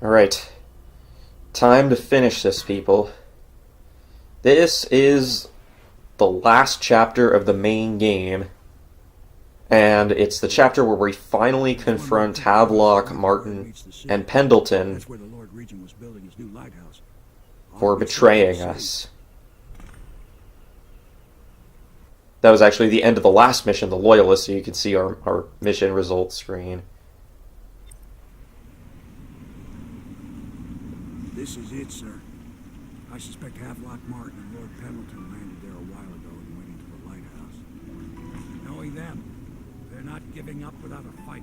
Alright. Time to finish this, people. This is the last chapter of the main game. And it's the chapter where we finally confront Havelock, Martin, and Pendleton for betraying us. That was actually the end of the last mission, the Loyalist, so you can see our mission results screen. This is it, sir. I suspect Havelock, Martin, and Lord Pendleton landed there a while ago and went into the lighthouse. Knowing them, they're not giving up without a fight.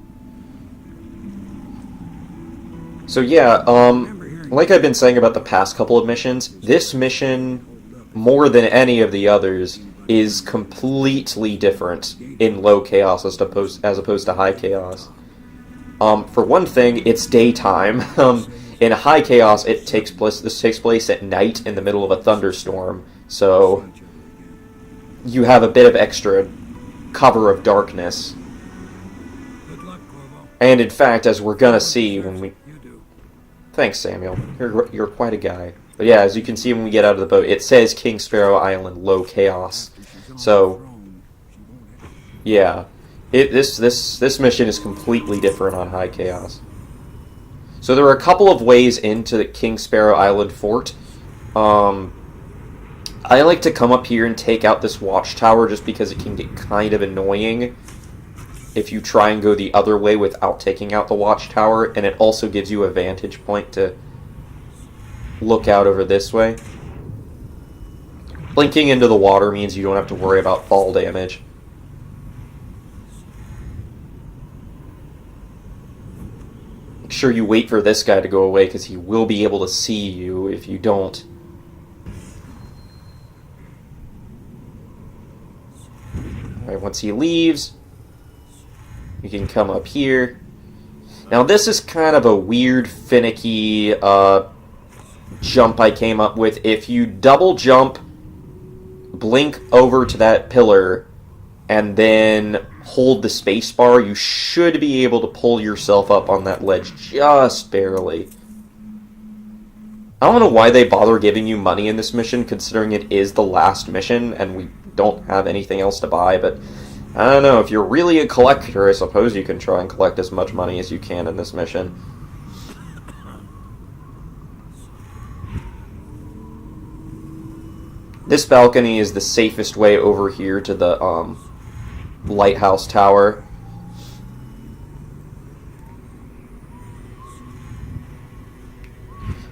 So yeah, like I've been saying about the past couple of missions, this mission, more than any of the others, is completely different in low chaos as opposed to high chaos. For one thing, it's daytime. In high chaos, this takes place at night in the middle of a thunderstorm, so you have a bit of extra cover of darkness. And in fact, as we're gonna see when we... Thanks, Samuel. You're quite a guy. But yeah, as you can see when we get out of the boat, it says King Sparrow Island, low chaos. So, yeah. This mission is completely different on high chaos. So there are a couple of ways into the King Sparrow Island fort. I like to come up here and take out this watchtower just because it can get kind of annoying if you try and go the other way without taking out the watchtower, and it also gives you a vantage point to look out over this way. Blinking into the water means you don't have to worry about fall damage. Make sure you wait for this guy to go away, because he will be able to see you if you don't. Alright, once he leaves, you can come up here. Now this is kind of a weird, finicky jump I came up with. If you double jump, blink over to that pillar, and then hold the spacebar, you should be able to pull yourself up on that ledge just barely. I don't know why they bother giving you money in this mission, considering it is the last mission and we don't have anything else to buy, but I don't know. If you're really a collector, I suppose you can try and collect as much money as you can in this mission. This balcony is the safest way over here to the lighthouse tower.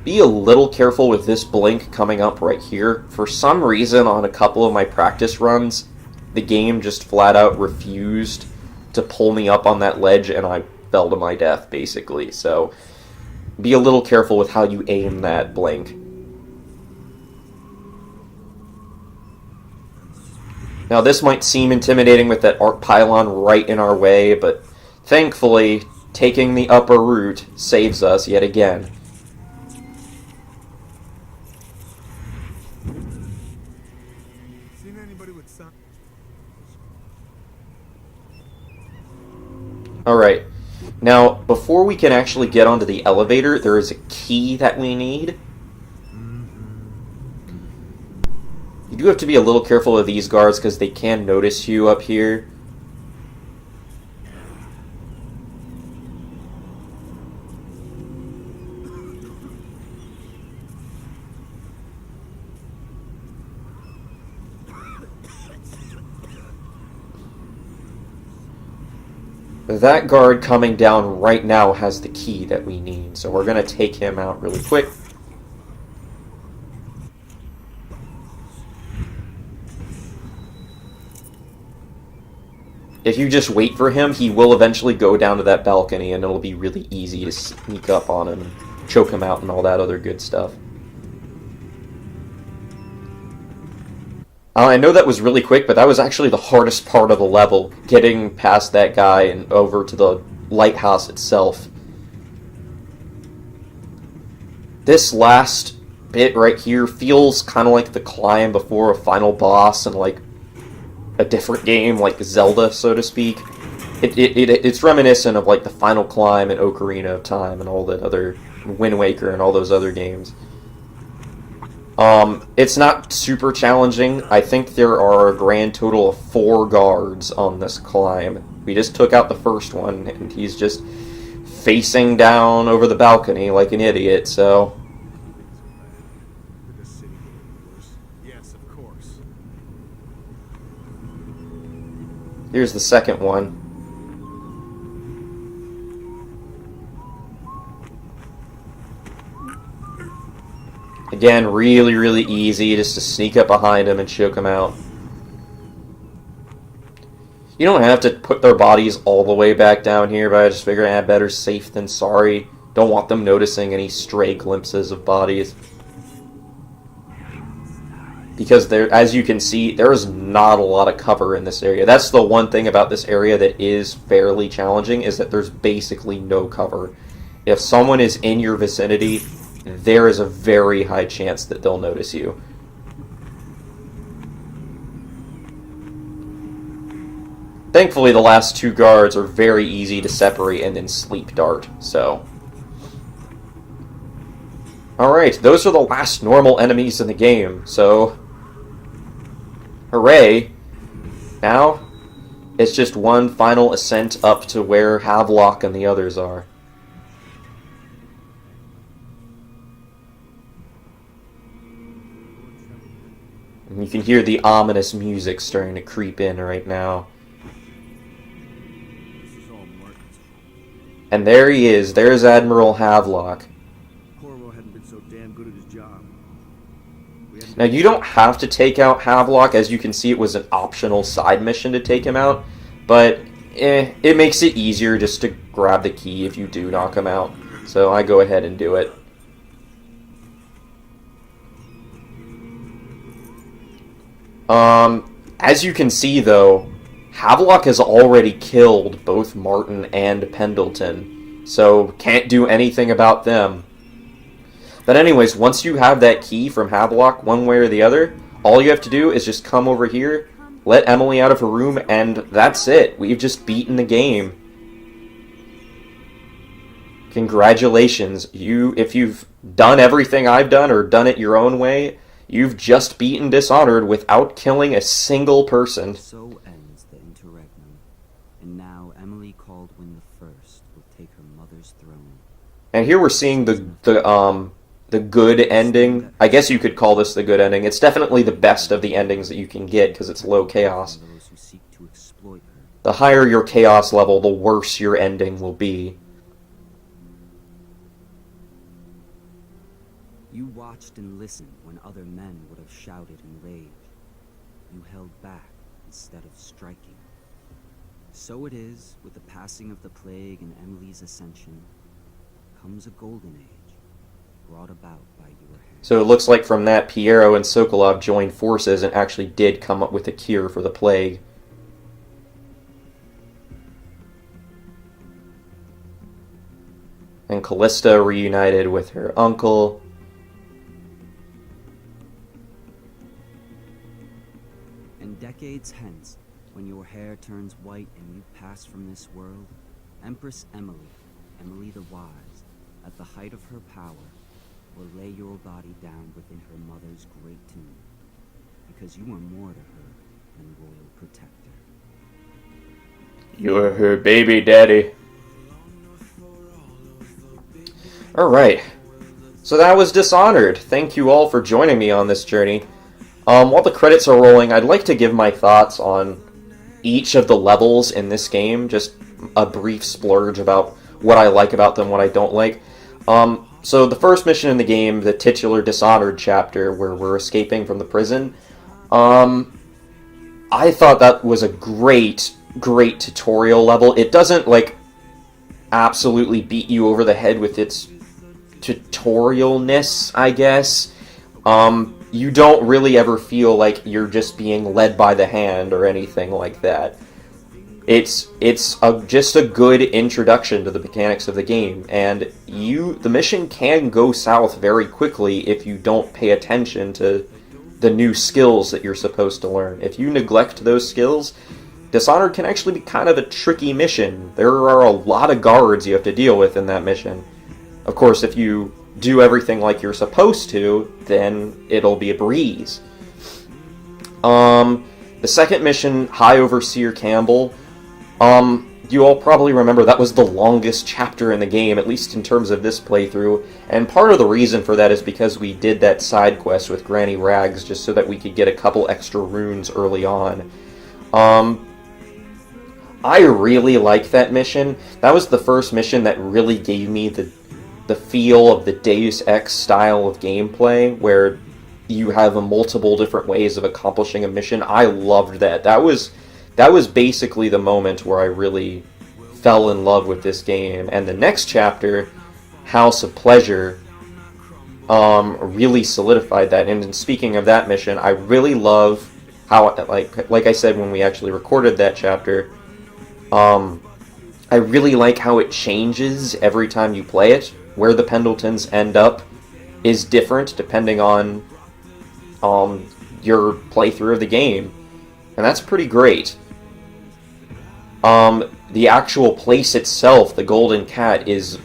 Be a little careful with this blink coming up right here. For some reason, on a couple of my practice runs, the game just flat out refused to pull me up on that ledge, and I fell to my death, basically. So, be a little careful with how you aim that blink. Now, this might seem intimidating with that arc pylon right in our way, but thankfully, taking the upper route saves us yet again. Alright, now, before we can actually get onto the elevator, there is a key that we need. You do have to be a little careful of these guards because they can notice you up here. That guard coming down right now has the key that we need, so we're going to take him out really quick. If you just wait for him, he will eventually go down to that balcony, and it'll be really easy to sneak up on him and choke him out and all that other good stuff. I know that was really quick, but that was actually the hardest part of the level, getting past that guy and over to the lighthouse itself. This last bit right here feels kind of like the climb before a final boss and like a different game, like Zelda, so to speak. It's reminiscent of like the Final Climb and Ocarina of Time and all that other Wind Waker and all those other games. It's not super challenging. I think there are a grand total of 4 guards on this climb. We just took out the first one, and he's just facing down over the balcony like an idiot, so... Yes, of course. Here's the second one. Again, really, really easy just to sneak up behind him and choke him out. You don't have to put their bodies all the way back down here, but I just figure, better safe than sorry. Don't want them noticing any stray glimpses of bodies. Because there, as you can see, there is not a lot of cover in this area. That's the one thing about this area that is fairly challenging, is that there's basically no cover. If someone is in your vicinity, there is a very high chance that they'll notice you. Thankfully, the last 2 guards are very easy to separate and then sleep dart, so... Alright, those are the last normal enemies in the game, so... Hooray! Now, it's just one final ascent up to where Havelock and the others are. And you can hear the ominous music starting to creep in right now. And there he is. There's Admiral Havelock. Corvo hadn't been so damn good at his job. Now, you don't have to take out Havelock. As you can see, it was an optional side mission to take him out. But, it makes it easier just to grab the key if you do knock him out. So I go ahead and do it. As you can see, though, Havelock has already killed both Martin and Pendleton, so can't do anything about them. But anyways, once you have that key from Havelock, one way or the other, all you have to do is just come over here, let Emily out of her room, and that's it. We've just beaten the game. Congratulations. If you've done everything I've done, or done it your own way, you've just beaten Dishonored without killing a single person. So ends the interregnum, and now Emily Caldwin the First will take her mother's throne. And here we're seeing the good ending. I guess you could call this the good ending. It's definitely the best of the endings that you can get because it's low chaos. Those who seek to exploit her. The higher your chaos level, the worse your ending will be. You watched and listened when other men would have shouted in rage. You held back instead of striking. So it is, with the passing of the plague and Emily's ascension, comes a golden age, brought about by your hand. So it looks like from that, Piero and Sokolov joined forces and actually did come up with a cure for the plague. And Callista reunited with her uncle. Decades hence, when your hair turns white and you pass from this world, Empress Emily, Emily the Wise, at the height of her power, will lay your body down within her mother's great tomb, because you are more to her than royal protector. You're her baby daddy. Alright, so that was Dishonored. Thank you all for joining me on this journey. While the credits are rolling, I'd like to give my thoughts on each of the levels in this game, just a brief splurge about what I like about them, what I don't like. So the first mission in the game, the titular Dishonored chapter, where we're escaping from the prison, I thought that was a great tutorial level. It doesn't, absolutely beat you over the head with its tutorialness, I guess. You don't really ever feel like you're just being led by the hand or anything like that. It's just a good introduction to the mechanics of the game, and the mission can go south very quickly if you don't pay attention to the new skills that you're supposed to learn. If you neglect those skills, Dishonored can actually be kind of a tricky mission. There are a lot of guards you have to deal with in that mission. Of course, if you do everything like you're supposed to, then it'll be a breeze. The second mission, High Overseer Campbell, you all probably remember that was the longest chapter in the game, at least in terms of this playthrough, and part of the reason for that is because we did that side quest with Granny Rags just so that we could get a couple extra runes early on. I really like that mission. That was the first mission that really gave me the feel of the Deus Ex style of gameplay, where you have multiple different ways of accomplishing a mission. I loved that. That was basically the moment where I really fell in love with this game. And the next chapter, House of Pleasure, really solidified that. And speaking of that mission, I really love how, like I said when we actually recorded that chapter, I really like how it changes every time you play it. Where the Pendletons end up is different depending on your playthrough of the game. And that's pretty great. The actual place itself, the Golden Cat, is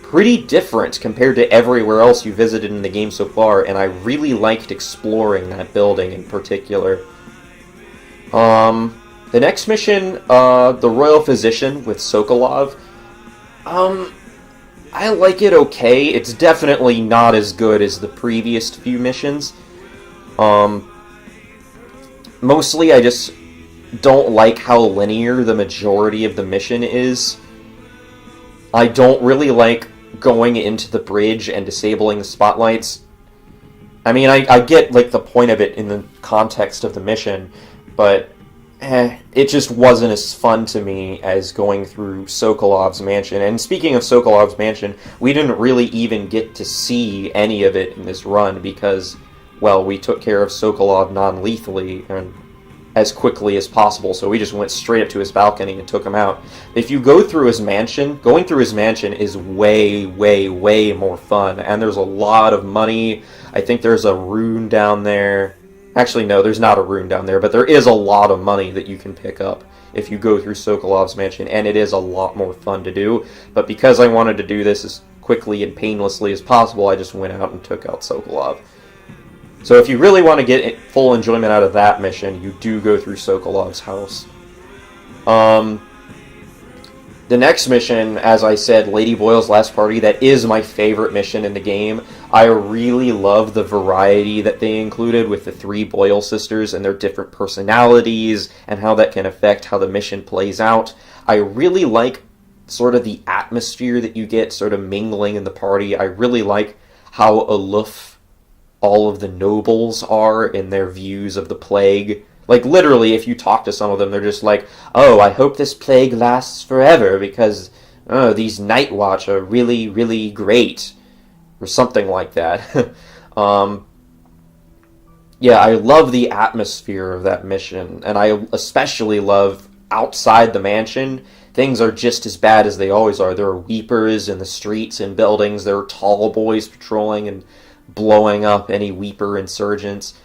pretty different compared to everywhere else you visited in the game so far, and I really liked exploring that building in particular. The next mission, the Royal Physician with Sokolov, I like it okay. It's definitely not as good as the previous few missions. Mostly I just don't like how linear the majority of the mission is. I don't really like going into the bridge and disabling the spotlights. I mean, I get like the point of it in the context of the mission, but it just wasn't as fun to me as going through Sokolov's mansion. And speaking of Sokolov's mansion, we didn't really even get to see any of it in this run because, well, we took care of Sokolov non-lethally and as quickly as possible, so we just went straight up to his balcony and took him out. If you go through his mansion, going through his mansion is way, way, way more fun, and there's a lot of money. I think there's a rune down there. Actually, no, there's not a rune down there, but there is a lot of money that you can pick up if you go through Sokolov's mansion, and it is a lot more fun to do. But because I wanted to do this as quickly and painlessly as possible, I just went out and took out Sokolov. So if you really want to get full enjoyment out of that mission, you do go through Sokolov's house. The next mission, as I said, Lady Boyle's Last Party, that is my favorite mission in the game. I really love the variety that they included with the three Boyle sisters and their different personalities and how that can affect how the mission plays out. I really like sort of the atmosphere that you get sort of mingling in the party. I really like how aloof all of the nobles are in their views of the plague. Like, literally, if you talk to some of them, they're just like, oh, I hope this plague lasts forever because, oh, these Night Watch are really, really great. Or something like that. Yeah, I love the atmosphere of that mission, and I especially love outside the mansion. Things are just as bad as they always are. There are weepers in the streets and buildings. There are tall boys patrolling and blowing up any Weeper insurgents.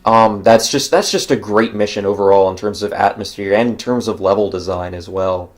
That's just a great mission overall in terms of atmosphere and in terms of level design as well.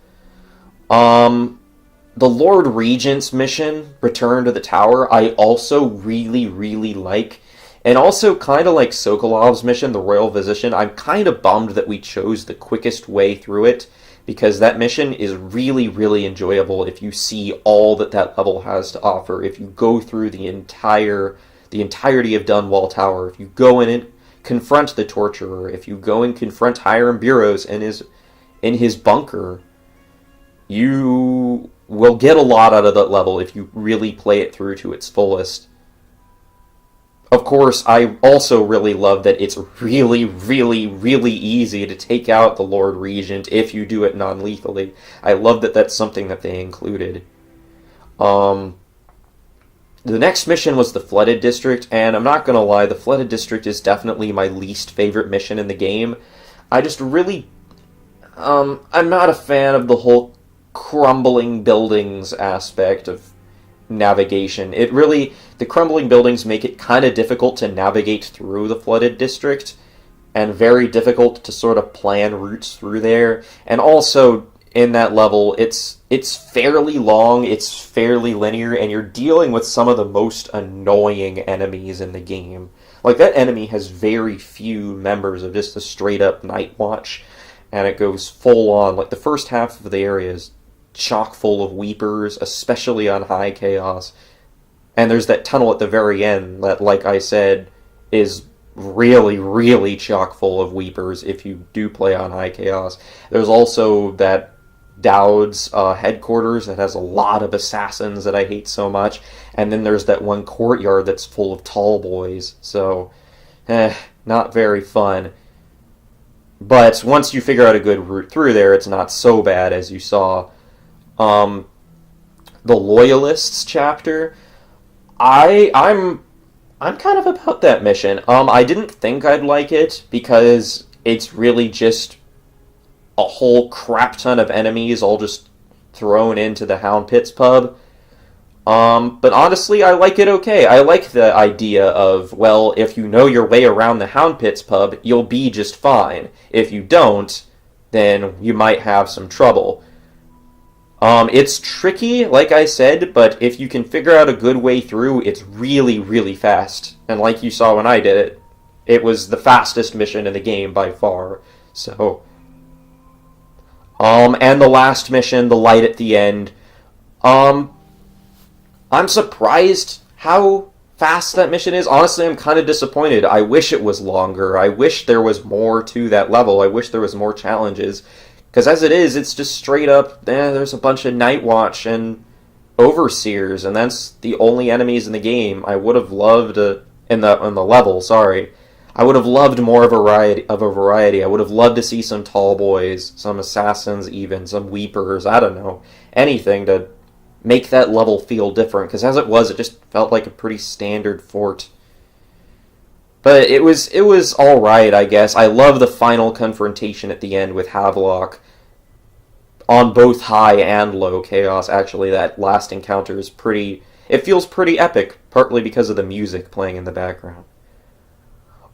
The Lord Regent's mission, Return to the Tower, I also really, really like. And also, kind of like Sokolov's mission, the Royal Physician, I'm kind of bummed that we chose the quickest way through it, because that mission is really, really enjoyable if you see all that that level has to offer. If you go through the entirety of Dunwall Tower, if you go in and confront the Torturer, if you go and confront Hiram Burroughs in his bunker, you will get a lot out of that level if you really play it through to its fullest. Of course, I also really love that it's really, really, really easy to take out the Lord Regent if you do it non-lethally. I love that that's something that they included. The next mission was the Flooded District, and I'm not going to lie, the Flooded District is definitely my least favorite mission in the game. I just really... I'm not a fan of the whole crumbling buildings aspect of navigation. The crumbling buildings make it kind of difficult to navigate through the Flooded District, and very difficult to sort of plan routes through there. And also, in that level, it's fairly long, it's fairly linear, and you're dealing with some of the most annoying enemies in the game. Like, that enemy has very few members of just the straight-up Night Watch, and it goes full-on. Like, the first half of the area is chock full of Weepers, especially on High Chaos. And there's that tunnel at the very end that, like I said, is really, really chock full of Weepers if you do play on High Chaos. There's also that Dowd's headquarters that has a lot of assassins that I hate so much. And then there's that one courtyard that's full of tall boys. So, not very fun. But once you figure out a good route through there, it's not so bad, as you saw. The Loyalists chapter, I'm kind of about that mission. I didn't think I'd like it because it's really just a whole crap ton of enemies all just thrown into the Hound Pits pub. But honestly, I like it okay. I like the idea of, well, if you know your way around the Hound Pits pub, you'll be just fine. If you don't, then you might have some trouble. It's tricky, like I said, but if you can figure out a good way through, it's really, really fast. And like you saw when I did it, it was the fastest mission in the game by far. So, and the last mission, the light at the end, I'm surprised how fast that mission is. Honestly, I'm kind of disappointed. I wish it was longer. I wish there was more to that level. I wish there was more challenges. Because as it is, it's just straight up, there's a bunch of Night Watch and Overseers, and that's the only enemies in the game. I would have loved, in the level, sorry. I would have loved more of a variety. I would have loved to see some tall boys, some assassins even, some Weepers, I don't know. Anything to make that level feel different, because as it was, it just felt like a pretty standard fort. But it was alright, I guess. I love the final confrontation at the end with Havelock on both high and low chaos. Actually, that last encounter is it feels pretty epic, partly because of the music playing in the background.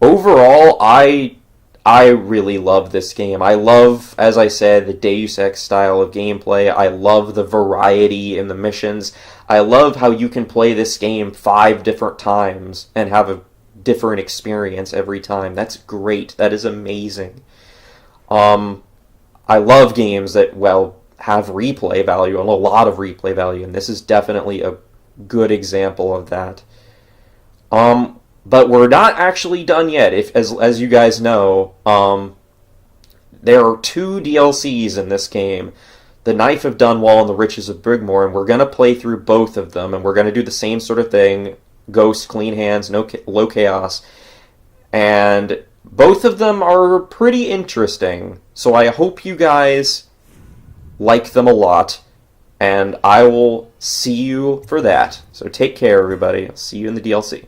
Overall, I really love this game. I love, as I said, the Deus Ex style of gameplay. I love the variety in the missions. I love how you can play this game 5 different times and have a different experience every time. That's great. That is amazing. I love games that, have replay value, and a lot of replay value, and this is definitely a good example of that. But we're not actually done yet. As you guys know, there are 2 DLCs in this game, The Knife of Dunwall and The Riches of Brigmore, and we're going to play through both of them, and we're going to do the same sort of thing. Ghost, clean hands, low chaos. And both of them are pretty interesting. So I hope you guys like them a lot. And I will see you for that. So take care, everybody. I'll see you in the DLC.